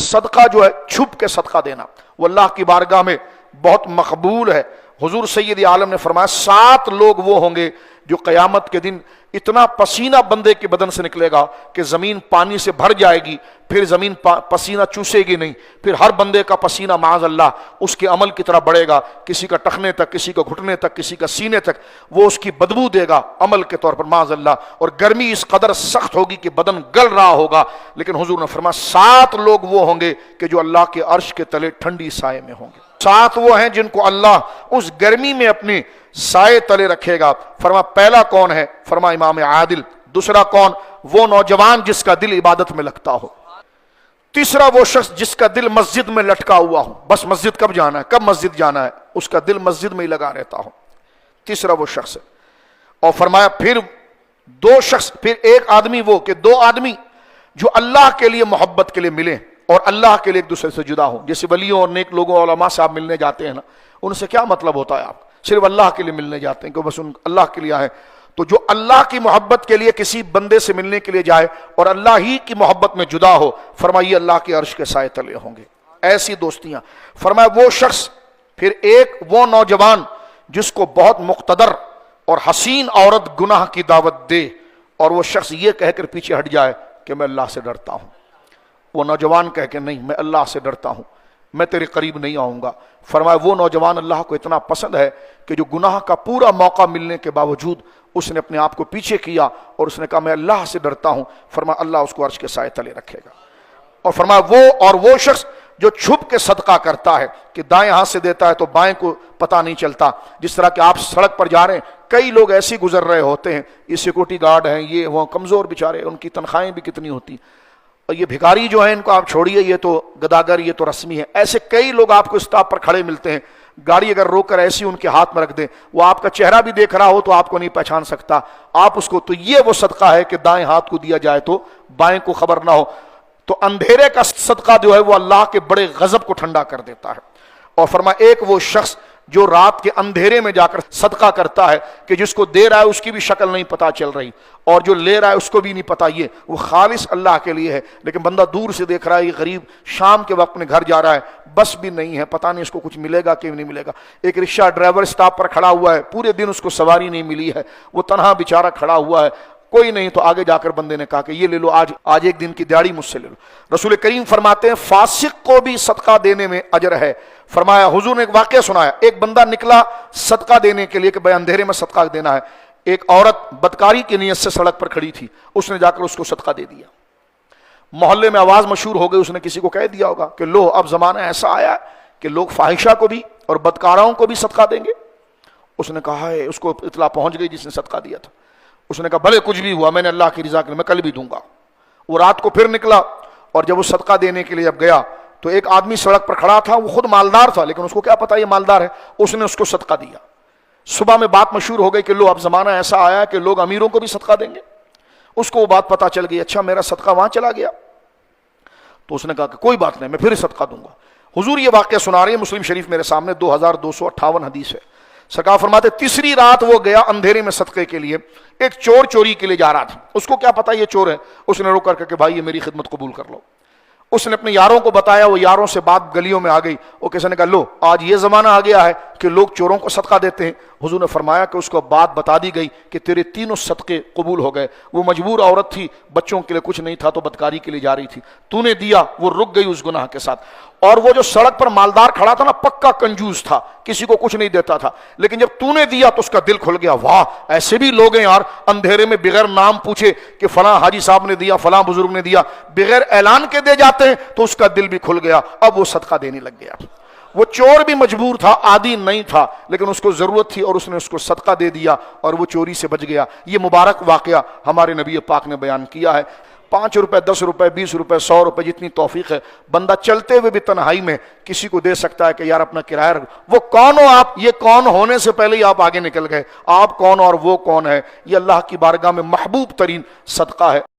صدقہ جو ہے چھپ کے صدقہ دینا وہ اللہ کی بارگاہ میں بہت مقبول ہے۔ حضور سید عالم نے فرمایا 7 لوگ وہ ہوں گے جو قیامت کے دن اتنا پسینہ بندے کے بدن سے نکلے گا کہ زمین پانی سے بھر جائے گی، پھر زمین پسینہ چوسے گی نہیں، پھر ہر بندے کا پسینہ معاذ اللہ اس کے عمل کی طرح بڑھے گا، کسی کا ٹخنے تک، کسی کا گھٹنے تک، کسی کا سینے تک، وہ اس کی بدبو دے گا عمل کے طور پر معاذ اللہ، اور گرمی اس قدر سخت ہوگی کہ بدن گل رہا ہوگا۔ لیکن حضور نے فرمایا 7 لوگ وہ ہوں گے کہ جو اللہ کے عرش کے تلے ٹھنڈی سائے میں ہوں گے۔ 7 وہ ہیں جن کو اللہ اس گرمی میں اپنے سائے تلے رکھے گا۔ فرما پہلا کون ہے؟ فرما امام عادل۔ دوسرا کون؟ وہ نوجوان جس کا دل عبادت میں لگتا ہو۔ تیسرا وہ شخص جس کا دل مسجد میں لٹکا ہوا ہو، بس مسجد کب جانا ہے، کب مسجد جانا ہے، اس کا دل مسجد میں ہی لگا رہتا ہو، تیسرا وہ شخص ہے۔ اور فرمایا پھر 2 شخص، پھر ایک آدمی وہ کہ 2 آدمی جو اللہ کے لیے محبت کے لیے ملے اور اللہ کے لیے ایک دوسرے سے جدا ہو۔ جیسے ولیوں اور نیک لوگوں علماء سے آپ ملنے جاتے ہیں نا، ان سے کیا مطلب ہوتا ہے؟ آپ صرف اللہ کے لیے ملنے جاتے ہیں کہ بس ان اللہ کے لیے آئے۔ تو جو اللہ کی محبت کے لیے کسی بندے سے ملنے کے لیے جائے اور اللہ ہی کی محبت میں جدا ہو، فرمائیے اللہ کے عرش کے سائے تلے ہوں گے۔ ایسی دوستیاں۔ فرمایا وہ شخص، پھر ایک وہ نوجوان جس کو بہت مقتدر اور حسین عورت گناہ کی دعوت دے اور وہ شخص یہ کہہ کر پیچھے ہٹ جائے کہ میں اللہ سے ڈرتا ہوں۔ وہ نوجوان کہہ کہ نہیں، میں اللہ سے ڈرتا ہوں، میں تیرے قریب نہیں آؤں گا۔ فرمایا وہ نوجوان اللہ کو اتنا پسند ہے کہ جو گناہ کا پورا موقع ملنے کے باوجود اس نے اپنے آپ کو پیچھے کیا اور اس نے کہا میں اللہ سے ڈرتا ہوں۔ فرمایا اللہ اس کو عرش کے سائے تلے رکھے گا۔ اور فرمایا وہ شخص جو چھپ کے صدقہ کرتا ہے کہ دائیں ہاتھ سے دیتا ہے تو بائیں کو پتہ نہیں چلتا۔ جس طرح کہ آپ سڑک پر جا رہے ہیں، کئی لوگ ایسے گزر رہے ہوتے ہیں، یہ سیکورٹی گارڈ ہیں، یہ وہ کمزور بیچارے، ان کی تنخواہیں بھی کتنی ہوتی، اور یہ بھکاری جو ہیں ان کو آپ چھوڑیے، یہ تو گداگر، یہ تو رسمی ہے۔ ایسے کئی لوگ آپ کو اسٹاپ پر کھڑے ملتے ہیں، گاڑی اگر روک کر ایسی ان کے ہاتھ میں رکھ دیں، وہ آپ کا چہرہ بھی دیکھ رہا ہو تو آپ کو نہیں پہچان سکتا، آپ اس کو، تو یہ وہ صدقہ ہے کہ دائیں ہاتھ کو دیا جائے تو بائیں کو خبر نہ ہو۔ تو اندھیرے کا صدقہ جو ہے وہ اللہ کے بڑے غضب کو ٹھنڈا کر دیتا ہے۔ اور فرمایا ایک وہ شخص جو رات کے اندھیرے میں جا کر صدقہ کرتا ہے کہ جس کو دے رہا ہے اس کی بھی شکل نہیں پتا چل رہی اور جو لے رہا ہے اس کو بھی نہیں پتا، یہ وہ خالص اللہ کے لیے ہے، لیکن بندہ دور سے دیکھ رہا ہے، یہ غریب شام کے وقت میں گھر جا رہا ہے، بس بھی نہیں ہے، پتہ نہیں اس کو کچھ ملے گا کہ نہیں ملے گا۔ ایک رکشہ ڈرائیور اسٹاپ پر کھڑا ہوا ہے، پورے دن اس کو سواری نہیں ملی ہے، وہ تنہا بیچارہ کھڑا ہوا ہے، کوئی نہیں، تو آگے جا کر بندے نے کہا کہ یہ لے لو، آج ایک دن کی دیہڑی مجھ سے لے لو۔ رسول کریم فرماتے ہیں فاسق کو بھی صدقہ دینے میں اجر ہے۔ فرمایا حضور نے ایک واقعہ سنایا، ایک بندہ نکلا صدقہ دینے کے لیے کہ بھائی اندھیرے میں صدقہ دینا ہے، ایک عورت بدکاری کی نیت سے سڑک پر کھڑی تھی، اس نے جا کر اس کو صدقہ دے دیا۔ محلے میں آواز مشہور ہو گئی، اس نے کسی کو کہہ دیا ہوگا کہ لو اب زمانہ ایسا آیا ہے کہ لوگ فاحشہ کو بھی اور بدکاراؤں کو بھی صدقہ دیں گے۔ اس نے کہا ہے، اس کو اطلاع پہنچ گئی جس نے صدقہ دیا تھا، اس نے کہا بھلے کچھ بھی ہوا، میں نے اللہ کی رضا کے لیے میں کل بھی دوں گا۔ وہ رات کو پھر نکلا اور جب وہ صدقہ دینے کے لیے جب گیا تو ایک آدمی سڑک پر کھڑا تھا، وہ خود مالدار تھا لیکن اس کو کیا پتا یہ مالدار ہے، اس نے اس کو صدقہ دیا۔ صبح میں بات مشہور ہو گئی کہ لو اب زمانہ ایسا آیا کہ لوگ امیروں کو بھی صدقہ دیں گے۔ اس کو وہ بات پتا چل گئی، اچھا میرا صدقہ وہاں چلا گیا، تو اس نے کہا کہ کوئی بات نہیں، میں پھر صدقہ دوں گا۔ حضور یہ واقعہ سنا رہے ہیں، مسلم شریف میرے سامنے 2258 حدیث ہے۔ سرکار فرماتے تیسری رات وہ گیا اندھیرے میں صدقے کے لیے، ایک چور چوری کے لیے جا رہا تھا، اس کو کیا پتا یہ چور ہے، اس نے روک کر کہ بھائی یہ میری خدمت قبول کر لو۔ اس نے اپنے یاروں کو بتایا، وہ یاروں سے بات گلیوں میں آ گئی، وہ کسی نے کہا لو آج یہ زمانہ آ گیا ہے کہ لوگ چوروں کو صدقہ دیتے ہیں۔ حضور نے فرمایا کہ اس کو بات بتا دی گئی کہ تیرے تینوں صدقے قبول ہو گئے۔ وہ مجبور عورت تھی، بچوں کے لیے کچھ نہیں تھا تو بدکاری کے لیے جا رہی تھی، تو نے دیا، وہ رک گئی اس گناہ کے ساتھ۔ اور وہ جو سڑک پر مالدار کھڑا تھا نا، پکا کنجوس تھا، کسی کو کچھ نہیں دیتا تھا، لیکن جب تو نے دیا تو اس کا دل کھل گیا، واہ ایسے بھی لوگ ہیں یار، اندھیرے میں بغیر نام پوچھے کہ فلاں حاجی صاحب نے دیا، فلاں بزرگ نے دیا، بغیر اعلان کے دے جاتے ہیں، تو اس کا دل بھی کھل گیا، اب وہ صدقہ دینے لگ گیا۔ وہ چور بھی مجبور تھا، عادی نہیں تھا، لیکن اس کو ضرورت تھی اور اس نے اس کو صدقہ دے دیا اور وہ چوری سے بچ گیا۔ یہ مبارک واقعہ ہمارے نبی پاک نے بیان کیا ہے۔ 5 روپے، 10 روپے، 20 روپے، 100 روپے، جتنی توفیق ہے، بندہ چلتے ہوئے بھی تنہائی میں کسی کو دے سکتا ہے کہ یار اپنا کرایہ رکھ۔ وہ کون ہو آپ، یہ کون ہونے سے پہلے ہی آپ آگے نکل گئے، آپ کون اور وہ کون ہے، یہ اللہ کی بارگاہ میں محبوب ترین صدقہ ہے۔